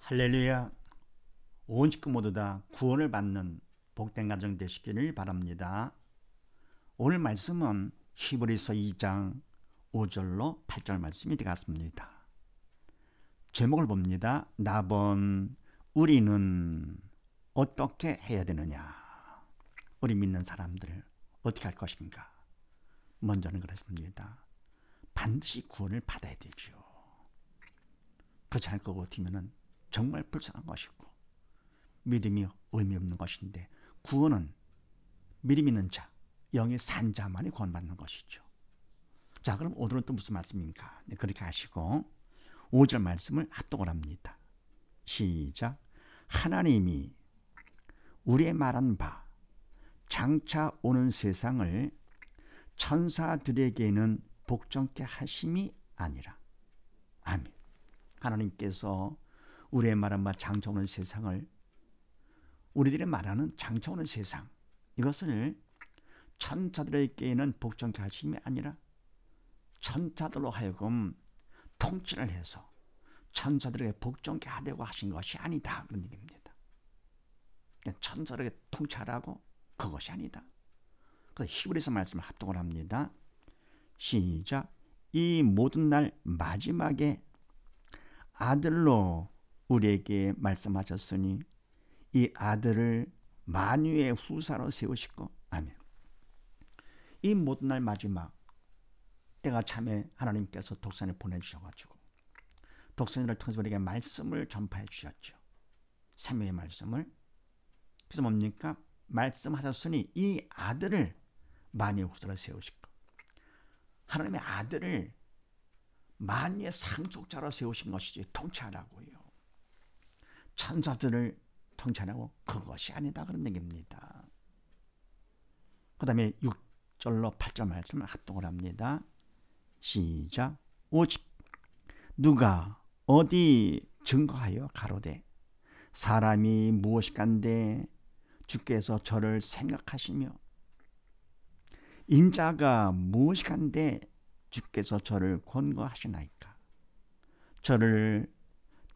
할렐루야. 온 식구 모두 다 구원을 받는 복된 가정 되시기를 바랍니다. 오늘 말씀은 히브리서 2장 5절로 8절 말씀이 되겠습니다. 제목을 봅니다. 나번 우리는 어떻게 해야 되느냐? 우리 믿는 사람들 어떻게 할 것인가? 먼저는 그렇습니다. 반드시 구원을 받아야 되죠. 그렇지 않을 것 같으면 정말 불쌍한 것이고 믿음이 의미 없는 것인데, 구원은 믿음 있는 자, 영의 산 자만이 구원받는 것이죠. 자, 그럼 오늘은 또 무슨 말씀입니까? 네, 그렇게 하시고 5절 말씀을 합독을 합니다. 시작. 하나님이 우리의 말한 바 장차 오는 세상을 천사들에게는 복종케 하심이 아니라. 아멘. 하나님께서 우리의 말한 바 장차 오는 세상을, 우리들의 말하는 장차 오는 세상, 이것을 천사들에게는 복종케 하심이 아니라 천사들로 하여금 통치를 해서 천사들에게 복종케 하려고 하신 것이 아니다, 그런 얘기입니다. 천사들에게 통치하라고, 그것이 아니다. 그래서 히브리서 말씀을 합독을 합니다. 시작. 이 모든 날 마지막에 아들로 우리에게 말씀하셨으니 이 아들을 만유의 후사로 세우시고. 아멘. 이 모든 날 마지막 때가 참에 하나님께서 독생을 보내주셔가지고 독생을 통해서 우리에게 말씀을 전파해 주셨죠. 생명의 말씀을. 그래서 뭡니까? 말씀하셨으니 이 아들을 만유의 후사로 세우시고, 하나님의 아들을 만유의 상속자로 세우신 것이지 통치하라고요. 천사들을 통치하라고, 그것이 아니다, 그런 얘기입니다. 그 다음에 6절로 8절 말씀을 합독을 합니다. 시작. 오직 누가 어디 증거하여 가로되 사람이 무엇이간데 주께서 저를 생각하시며 인자가 무엇이간데 주께서 저를 권고하시나이까. 저를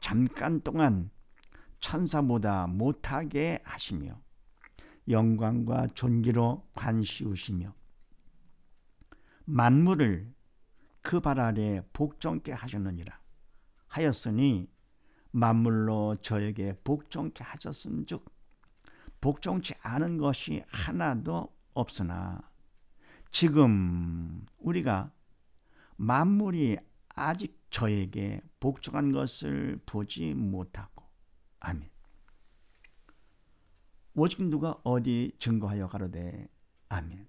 잠깐 동안 천사보다 못하게 하시며 영광과 존귀로 관시우시며 만물을 그 발 아래 복종케 하셨느니라 하였으니, 만물로 저에게 복종케 하셨은즉 복종치 않은 것이 하나도 없으나 지금 우리가 만물이 아직 저에게 복종한 것을 보지 못하고. 아멘. 오직 누가 어디 증거하여 가로되. 아멘.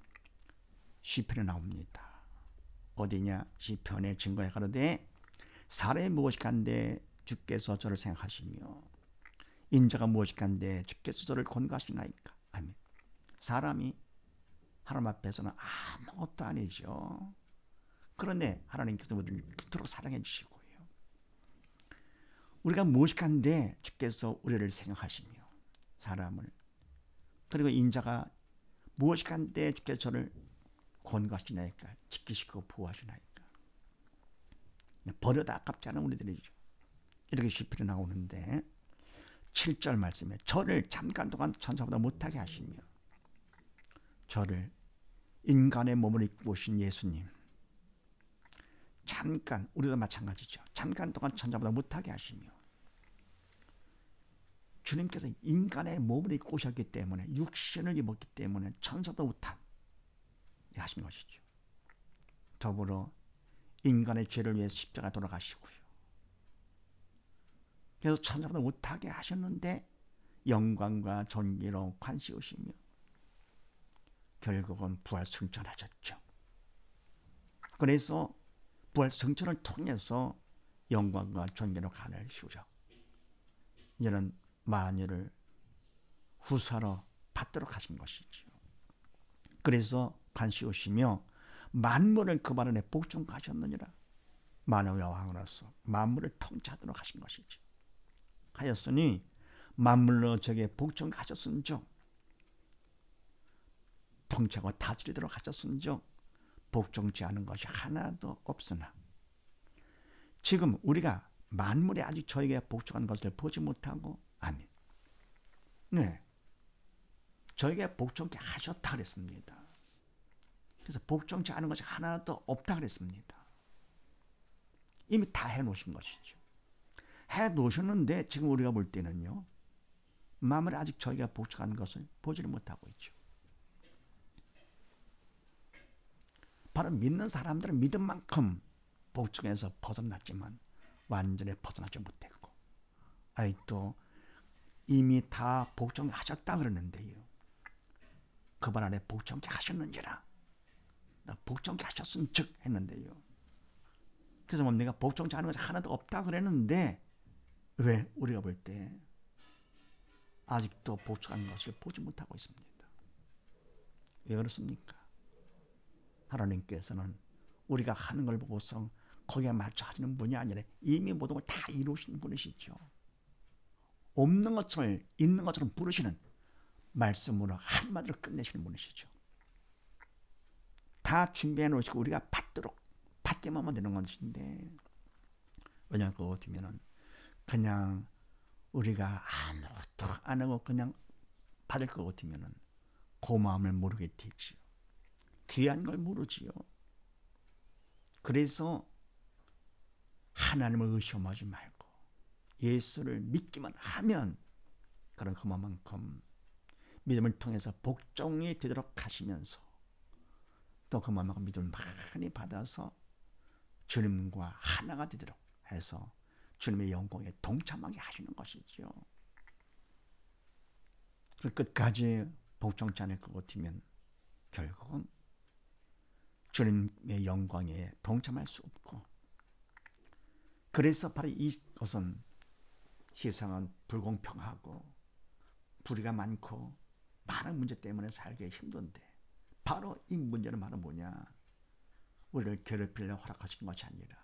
시편에 나옵니다. 어디냐? 시편에 증거하여 가로되 사람이 무엇이간데 주께서 저를 생각하시며 인자가 무엇이간데 주께서 저를 권고하시나이까. 아멘. 사람이 하나님 앞에서는 아무것도 아니죠. 그런데 하나님께서 우리를 그토록 사랑해 주시고요. 우리가 무엇이간데 주께서 우리를 생각하시며 사람을, 그리고 인자가 무엇이간데 주께서 저를 권고하시나이까, 지키시고 보호하시나이까. 버려도 아깝지 않은 우리들이죠. 이렇게 시편에 나오는데 7절 말씀에 저를 잠깐 동안 천사보다 못하게 하시며, 저를 인간의 몸을 입고 오신 예수님, 잠깐, 우리도 마찬가지죠. 잠깐 동안 천사보다 못하게 하시며, 주님께서 인간의 몸을 입고 오셨기 때문에, 육신을 입었기 때문에 천사도 못한 하신 것이죠. 더불어 인간의 죄를 위해 십자가 돌아가시고요. 그래서 천사보다 못하게 하셨는데 영광과 존귀로 관시우시며 결국은 부활 승천하셨죠. 그래서 부활 승천을 통해서 영광과 존귀로 관시우셔 이제는 만유를 후사로 받도록 하신 것이죠. 그래서 관시우시며 만물을 그 발 아래 복종하셨느니라. 만유의 왕으로서 만물을 통치하도록 하신 것이지. 하였으니 만물로 저에게 복종하셨은즉, 통치하고 다스리도록 하셨은즉 복종치 않은 것이 하나도 없으나 지금 우리가 만물이 아직 저에게 복종한 것을 보지 못하고 아멘. 네, 저에게 복종케 하셨다 그랬습니다. 그래서 복종치 않은 것이 하나도 없다 그랬습니다. 이미 다 해놓으신 것이죠. 해놓으셨는데 지금 우리가 볼 때는요, 만물이 아직 저에게 복종한 것을 보지를 못하고 있죠. 바로 믿는 사람들은 믿은 만큼 복종에서 벗어났지만 완전히 벗어나지 못했고, 아직도 이미 다 복종하셨다 그러는데요, 그분 안에 복종케 하셨는지라, 복종케 하셨은 즉 했는데요, 그래서 뭐 내가 복종치 않은 것이 하나도 없다 그랬는데 왜 우리가 볼 때 아직도 복종하는 것을 보지 못하고 있습니다. 왜 그렇습니까? 하나님께서는 우리가 하는 걸 보고서 거기에 맞춰 하시는 분이 아니라 이미 모든 걸 다 이루시는 분이시죠. 없는 것을 있는 것처럼 부르시는, 말씀으로 한마디로 끝내시는 분이시죠. 다 준비해 놓으시고 우리가 받기만 하면 되는 것인데, 왜냐하면 그거 같으면 그냥 우리가 아무것도 안 하고 그냥 받을 것 같으면 고마움을 모르게 되지요. 귀한 걸 모르지요. 그래서 하나님을 의심하지 말고 예수를 믿기만 하면, 그런 그만큼 믿음을 통해서 복종이 되도록 하시면서 또 그만큼 믿음을 많이 받아서 주님과 하나가 되도록 해서 주님의 영광에 동참하게 하시는 것이죠. 끝까지 복종치 않을 것 같으면 결국은 주님의 영광에 동참할 수 없고, 그래서 바로 이것은 세상은 불공평하고 불의가 많고 많은 문제 때문에 살기 힘든데, 바로 이 문제는 바로 뭐냐, 우리를 괴롭히려고 허락하신 것이 아니라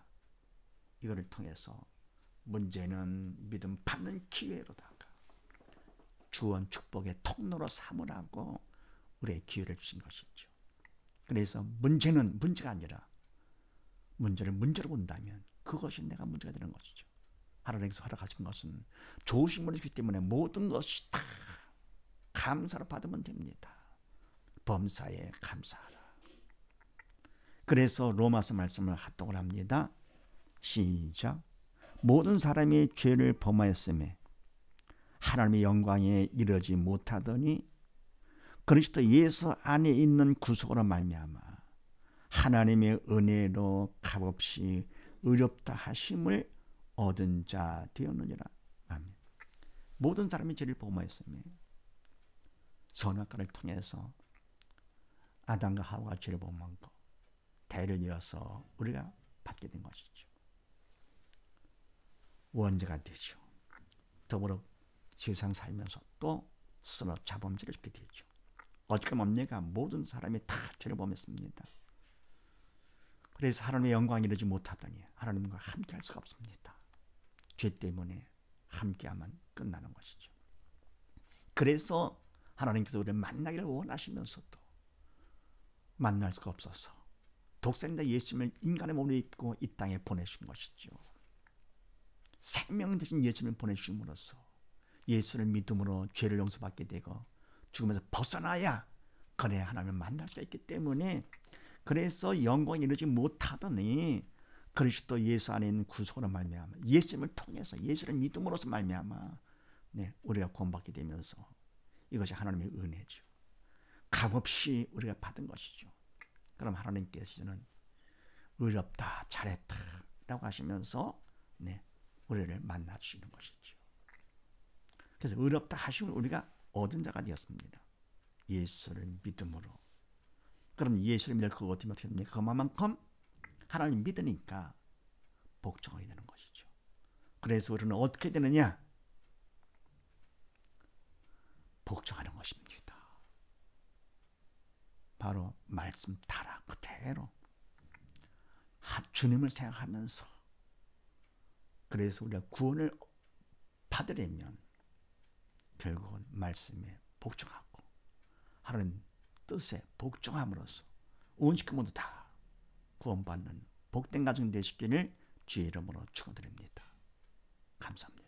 이거를 통해서 문제는 믿음 받는 기회로다가 주원 축복의 통로로 삼으라고 우리의 기회를 주신 것이죠. 그래서 문제는 문제가 아니라 문제를 문제로 본다면 그것이 내가 문제가 되는 것이죠. 하나님께서 허락하신 것은 좋으신 분이기 때문에 모든 것이 다 감사로 받으면 됩니다. 범사에 감사하라. 그래서 로마서 말씀을 합독을 합니다. 시작. 모든 사람이 죄를 범하였음에 하나님의 영광에 이르지 못하더니 그리스도 예수 안에 있는 구속으로 말미암아 하나님의 은혜로 값없이 의롭다 하심을 얻은 자 되었느니라. 아멘. 모든 사람이 죄를 범하였음에, 선악과를 통해서 아담과 하와가 죄를 범한 것, 대를 이어서 우리가 받게 된 것이죠. 원죄가 되죠. 더불어 세상 살면서 또 스스로 자범죄를 짓게 되죠. 어떻게 보면 내가 모든 사람이 다 죄를 범했습니다. 그래서 하나님의 영광에 이르지 못하더니 하나님과 함께 할 수가 없습니다. 죄 때문에 함께하면 끝나는 것이죠. 그래서 하나님께서 우리를 만나기를 원하시면서도 만날 수가 없어서 독생자 예수님을 인간의 몸을 입고 이 땅에 보내신 것이죠. 생명 되신 예수님을 보내주심으로써 예수를 믿음으로 죄를 용서받게 되고 죽음에서 벗어나야 그래야 하나님을 만날 수가 있기 때문에, 그래서 영광에 이르지 못하더니 그리스도 예수 안에 있는 구속으로 말미암아 예수님을 통해서 예수를 믿음으로써 말미암아 우리가 구원받게 되면서 이것이 하나님의 은혜죠. 값없이 우리가 받은 것이죠. 그럼 하나님께서는 의롭다 잘했다 라고 하시면서 우리를 만나주시는 것이죠. 그래서 의롭다 하심을 우리가 얻은 자가 되었습니다. 예수를 믿음으로. 그럼 예수를 믿을 것 같으면 어떻게 됩니까? 그만큼 하나님 믿으니까 복종하게 되는 것이죠. 그래서 우리는 어떻게 되느냐? 복종하는 것입니다. 바로 말씀 따라 그대로 주님을 생각하면서, 그래서 우리가 구원을 받으려면 결국은 말씀에 복종하고 하나님 뜻에 복종함으로써 온 식구 모두 다 구원받는 복된 가정 되시기를 주의 이름으로 축원드립니다. 감사합니다.